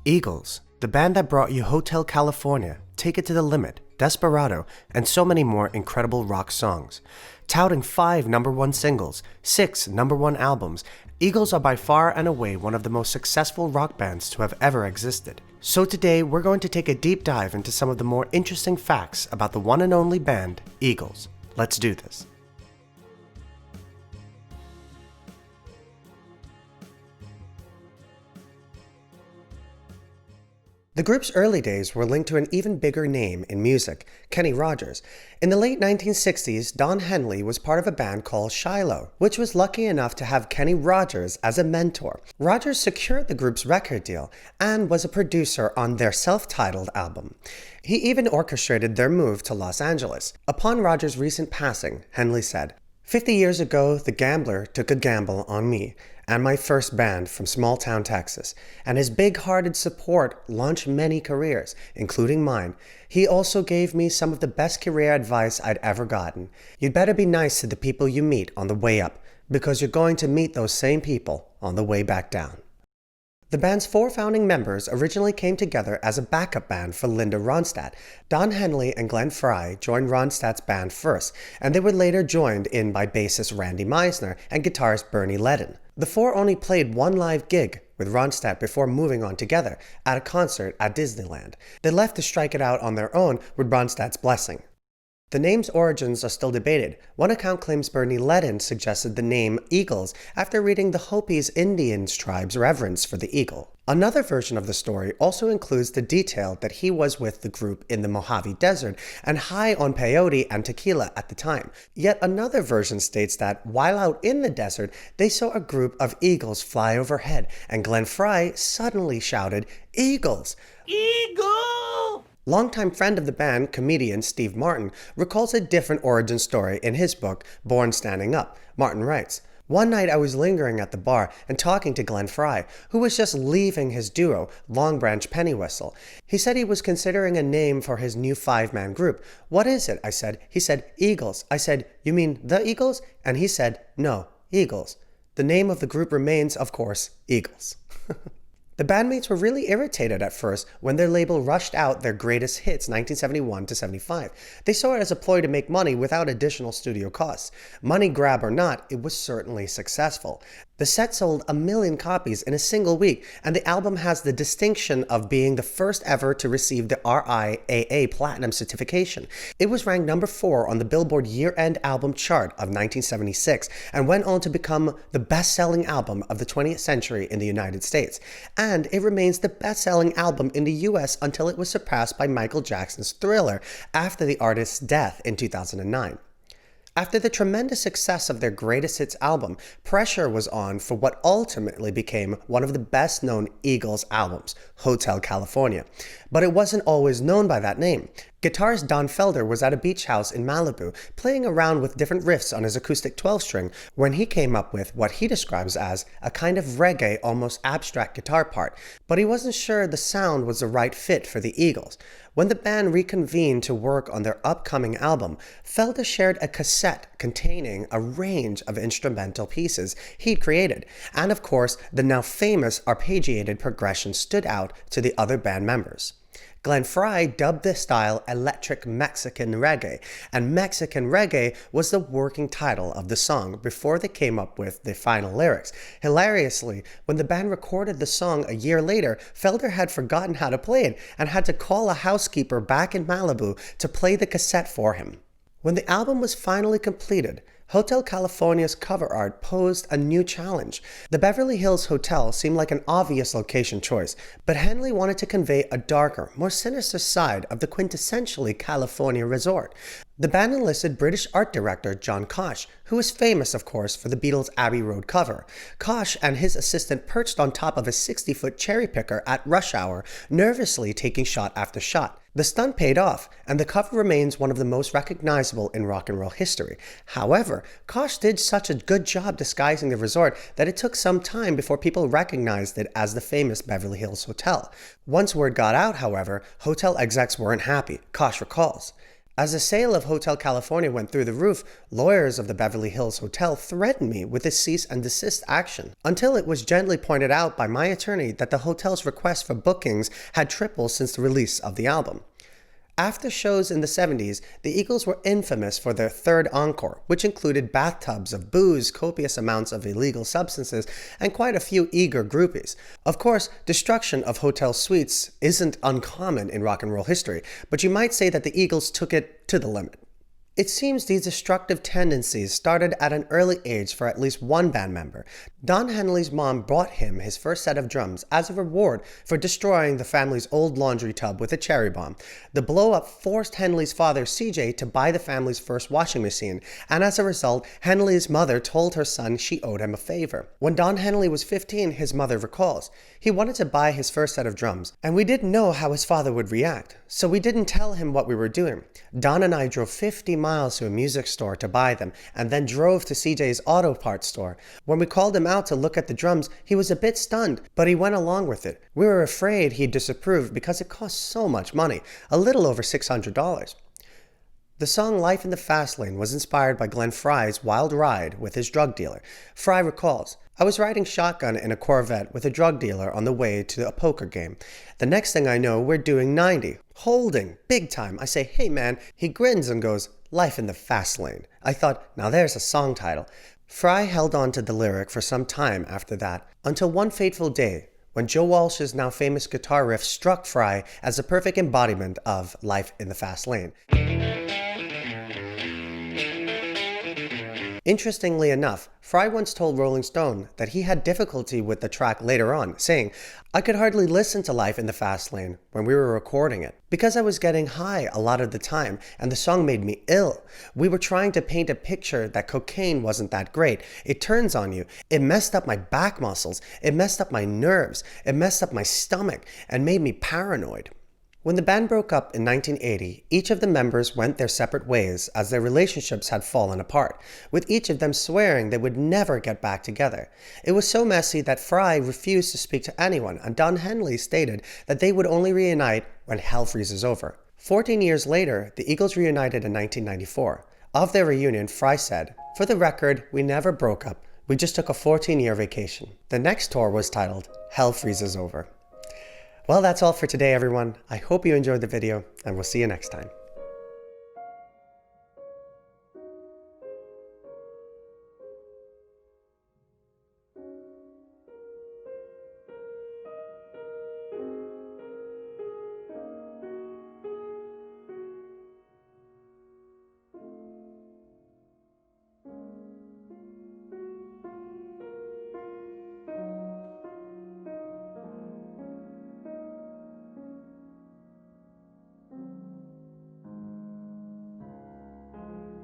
Eagles, the band that brought you Hotel California, Take It to the Limit, Desperado, and so many more incredible rock songs. Touting 5 #1 singles, 6 #1 albums, Eagles are by far and away one of the most successful rock bands to have ever existed. So today we're going to take a deep dive into some of the more interesting facts about the one and only band, Eagles. Let's do this. The group's early days were linked to an even bigger name in music, Kenny Rogers. In the late 1960s, Don Henley was part of a band called Shiloh, which was lucky enough to have Kenny Rogers as a mentor. Rogers secured the group's record deal and was a producer on their self-titled album. He even orchestrated their move to Los Angeles. Upon Rogers' recent passing, Henley said, "50 years ago, the gambler took a gamble on me and my first band from small-town Texas, and his big-hearted support launched many careers, including mine. He also gave me some of the best career advice I'd ever gotten. You'd better be nice to the people you meet on the way up, because you're going to meet those same people on the way back down." The band's 4 founding members originally came together as a backup band for Linda Ronstadt. Don Henley and Glenn Frey joined Ronstadt's band first, and they were later joined in by bassist Randy Meisner and guitarist Bernie Ledden. The 4 only played one live gig with Ronstadt before moving on together at a concert at Disneyland. They left to strike it out on their own with Ronstadt's blessing. The name's origins are still debated. One account claims Bernie Ledden suggested the name Eagles after reading the Hopi's Indian tribe's reverence for the eagle. Another version of the story also includes the detail that he was with the group in the Mojave Desert and high on peyote and tequila at the time. Yet another version states that while out in the desert, they saw a group of eagles fly overhead, and Glenn Frey suddenly shouted, "Eagles! Eagle!" Longtime friend of the band, comedian Steve Martin, recalls a different origin story in his book, Born Standing Up. Martin writes, "One night I was lingering at the bar and talking to Glenn Frey, who was just leaving his duo, Long Branch Pennywhistle. He said he was considering a name for his new 5-man group. 'What is it?' I said. He said, 'Eagles.' I said, 'You mean the Eagles?' And he said, 'No, Eagles.' The name of the group remains, of course, Eagles." The bandmates were really irritated at first when their label rushed out their greatest hits 1971 to 75. They saw it as a ploy to make money without additional studio costs. Money grab or not, it was certainly successful. The set sold 1 million copies in a single week, and the album has the distinction of being the first ever to receive the RIAA Platinum certification. It was ranked number 4 on the Billboard year-end album chart of 1976 and went on to become the best-selling album of the 20th century in the United States. And it remains the best-selling album in the US until it was surpassed by Michael Jackson's Thriller after the artist's death in 2009. After the tremendous success of their greatest hits album, pressure was on for what ultimately became one of the best-known Eagles albums, Hotel California. But it wasn't always known by that name. Guitarist Don Felder was at a beach house in Malibu, playing around with different riffs on his acoustic 12-string when he came up with what he describes as a kind of reggae, almost abstract guitar part, but he wasn't sure the sound was the right fit for the Eagles. When the band reconvened to work on their upcoming album, Felder shared a cassette containing a range of instrumental pieces he'd created, and of course, the now famous arpeggiated progression stood out to the other band members. Glenn Frey dubbed the style electric Mexican reggae, and Mexican reggae was the working title of the song before they came up with the final lyrics. Hilariously, when the band recorded the song a year later, Felder had forgotten how to play it and had to call a housekeeper back in Malibu to play the cassette for him. When the album was finally completed, Hotel California's cover art posed a new challenge. The Beverly Hills Hotel seemed like an obvious location choice, but Henley wanted to convey a darker, more sinister side of the quintessentially California resort. The band enlisted British art director John Koch, who is famous, of course, for the Beatles' Abbey Road cover. Koch and his assistant perched on top of a 60-foot cherry picker at rush hour, nervously taking shot after shot. The stunt paid off, and the cover remains one of the most recognizable in rock and roll history. However, Koch did such a good job disguising the resort that it took some time before people recognized it as the famous Beverly Hills Hotel. Once word got out, however, hotel execs weren't happy, Koch recalls. As the sale of Hotel California went through the roof, lawyers of the Beverly Hills Hotel threatened me with a cease and desist action, until it was gently pointed out by my attorney that the hotel's request for bookings had tripled since the release of the album. After shows in the 70s, the Eagles were infamous for their third encore, which included bathtubs of booze, copious amounts of illegal substances, and quite a few eager groupies. Of course, destruction of hotel suites isn't uncommon in rock and roll history, but you might say that the Eagles took it to the limit. It seems these destructive tendencies started at an early age for at least one band member. Don Henley's mom bought him his first set of drums as a reward for destroying the family's old laundry tub with a cherry bomb. The blow-up forced Henley's father, CJ, to buy the family's first washing machine, and as a result, Henley's mother told her son she owed him a favor. When Don Henley was 15, his mother recalls, he wanted to buy his first set of drums, and we didn't know how his father would react, so we didn't tell him what we were doing. Don and I drove 50 miles to a music store to buy them, and then drove to CJ's auto parts store. When we called him out to look at the drums, he was a bit stunned, but he went along with it. We were afraid he'd disapprove because it cost so much money, a little over $600. The song Life in the Fast Lane was inspired by Glenn Frey's wild ride with his drug dealer. Frey recalls, I was riding shotgun in a Corvette with a drug dealer on the way to a poker game. The next thing I know, we're doing 90. Holding, big time. I say, hey man. He grins and goes, Life in the Fast Lane. I thought, now there's a song title. Frey held on to the lyric for some time after that, until one fateful day, when Joe Walsh's now famous guitar riff struck Frey as a perfect embodiment of Life in the Fast Lane. Interestingly enough, Frey once told Rolling Stone that he had difficulty with the track later on, saying, I could hardly listen to Life in the Fast Lane when we were recording it, because I was getting high a lot of the time, and the song made me ill. We were trying to paint a picture that cocaine wasn't that great. It turns on you. It messed up my back muscles. It messed up my nerves. It messed up my stomach, and made me paranoid. When the band broke up in 1980, each of the members went their separate ways as their relationships had fallen apart, with each of them swearing they would never get back together. It was so messy that Frey refused to speak to anyone, and Don Henley stated that they would only reunite when hell freezes over. 14 years later, the Eagles reunited in 1994. Of their reunion, Frey said, For the record, we never broke up. We just took a 14-year vacation. The next tour was titled Hell Freezes Over. Well, that's all for today, everyone. I hope you enjoyed the video, and we'll see you next time.